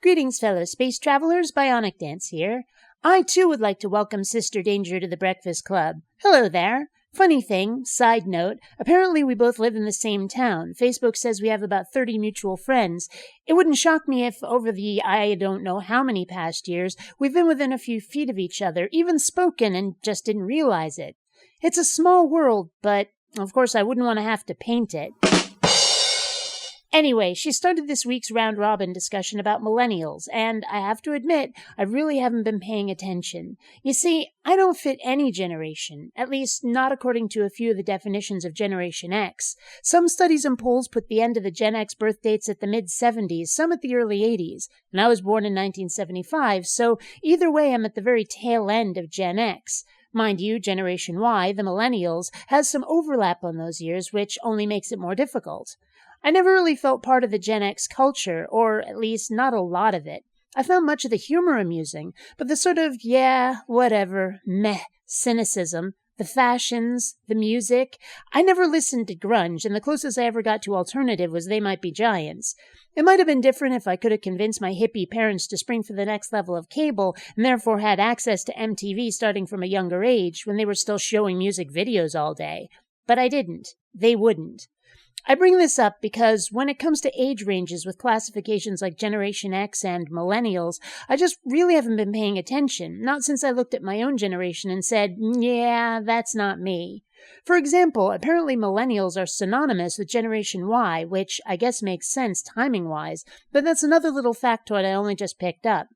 Greetings, fellow space travelers. Bionic Dance here. I, too, would like to welcome Sister Danger to the Breakfast Club. Hello there. Funny thing, side note, apparently we both live in the same town. Facebook says we have about 30 mutual friends. It wouldn't shock me if, over the I don't know how many past years, we've been within a few feet of each other, even spoken, and just didn't realize it. It's a small world, but, of course, I wouldn't want to have to paint it. Anyway, she started this week's round-robin discussion about millennials, and I have to admit, I really haven't been paying attention. You see, I don't fit any generation, at least not according to a few of the definitions of Generation X. Some studies and polls put the end of the Gen X birth dates at the mid-70s, some at the early 80s, and I was born in 1975, so either way I'm at the very tail end of Gen X. Mind you, Generation Y, the millennials, has some overlap on those years, which only makes it more difficult. I never really felt part of the Gen X culture, or at least not a lot of it. I found much of the humor amusing, but the sort of, yeah, whatever, meh, cynicism, the fashions, the music. I never listened to grunge, and the closest I ever got to alternative was They Might Be Giants. It might have been different if I could have convinced my hippie parents to spring for the next level of cable, and therefore had access to MTV starting from a younger age, when they were still showing music videos all day. But I didn't. They wouldn't. I bring this up because when it comes to age ranges with classifications like Generation X and Millennials, I just really haven't been paying attention, not since I looked at my own generation and said, yeah, that's not me. For example, apparently Millennials are synonymous with Generation Y, which I guess makes sense timing-wise, but that's another little factoid I only just picked up.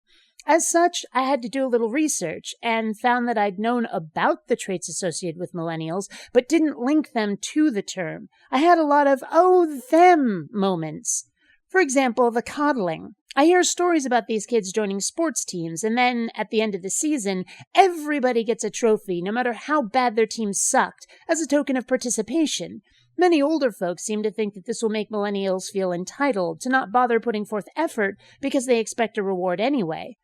As such, I had to do a little research and found that I'd known about the traits associated with millennials, but didn't link them to the term. I had a lot of, oh, them moments. For example, the coddling. I hear stories about these kids joining sports teams, and then, at the end of the season, everybody gets a trophy, no matter how bad their team sucked, as a token of participation. Many older folks seem to think that this will make millennials feel entitled, to not bother putting forth effort because they expect a reward anyway.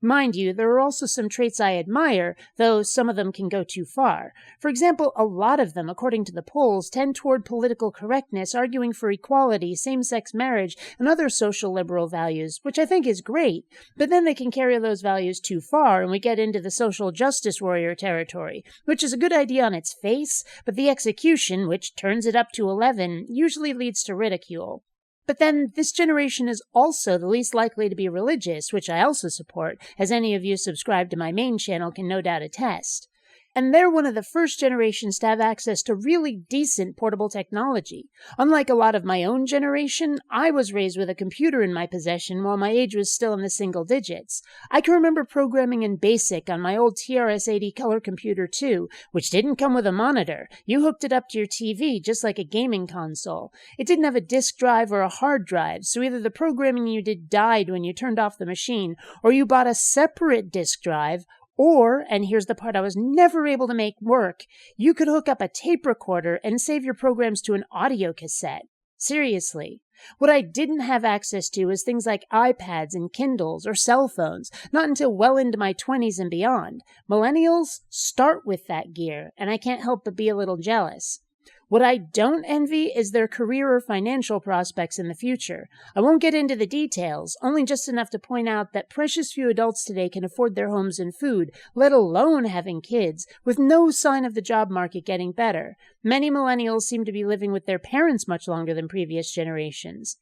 Mind you, there are also some traits I admire, though some of them can go too far. For example, a lot of them, according to the polls, tend toward political correctness, arguing for equality, same-sex marriage, and other social liberal values, which I think is great. But then they can carry those values too far, and we get into the social justice warrior territory, which is a good idea on its face, but the execution, which turns it up to 11, usually leads to ridicule. But then, this generation is also the least likely to be religious, which I also support, as any of you subscribed to my main channel can no doubt attest. And they're one of the first generations to have access to really decent portable technology. Unlike a lot of my own generation, I was raised with a computer in my possession while my age was still in the single digits. I can remember programming in BASIC on my old TRS-80 color computer too, which didn't come with a monitor. You hooked it up to your TV just like a gaming console. It didn't have a disk drive or a hard drive, so either the programming you did died when you turned off the machine, or you bought a separate disk drive, or, and here's the part I was never able to make work, you could hook up a tape recorder and save your programs to an audio cassette. Seriously. What I didn't have access to is things like iPads and Kindles or cell phones, not until well into my 20s and beyond. Millennials start with that gear, and I can't help but be a little jealous. What I don't envy is their career or financial prospects in the future. I won't get into the details, only just enough to point out that precious few adults today can afford their homes and food, let alone having kids, with no sign of the job market getting better. Many millennials seem to be living with their parents much longer than previous generations.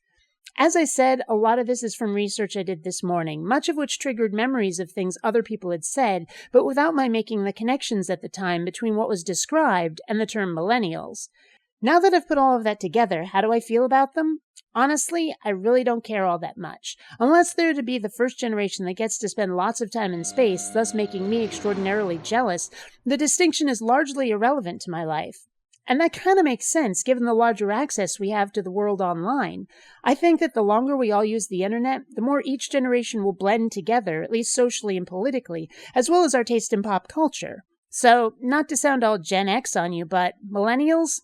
As I said, a lot of this is from research I did this morning, much of which triggered memories of things other people had said, but without my making the connections at the time between what was described and the term millennials. Now that I've put all of that together, how do I feel about them? Honestly, I really don't care all that much. Unless they're to be the first generation that gets to spend lots of time in space, thus making me extraordinarily jealous, the distinction is largely irrelevant to my life. And that kind of makes sense, given the larger access we have to the world online. I think that the longer we all use the internet, the more each generation will blend together, at least socially and politically, as well as our taste in pop culture. So, not to sound all Gen X on you, but millennials?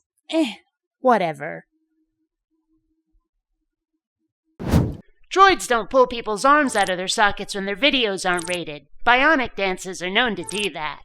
Whatever. Droids don't pull people's arms out of their sockets when their videos aren't rated. Bionic dances are known to do that.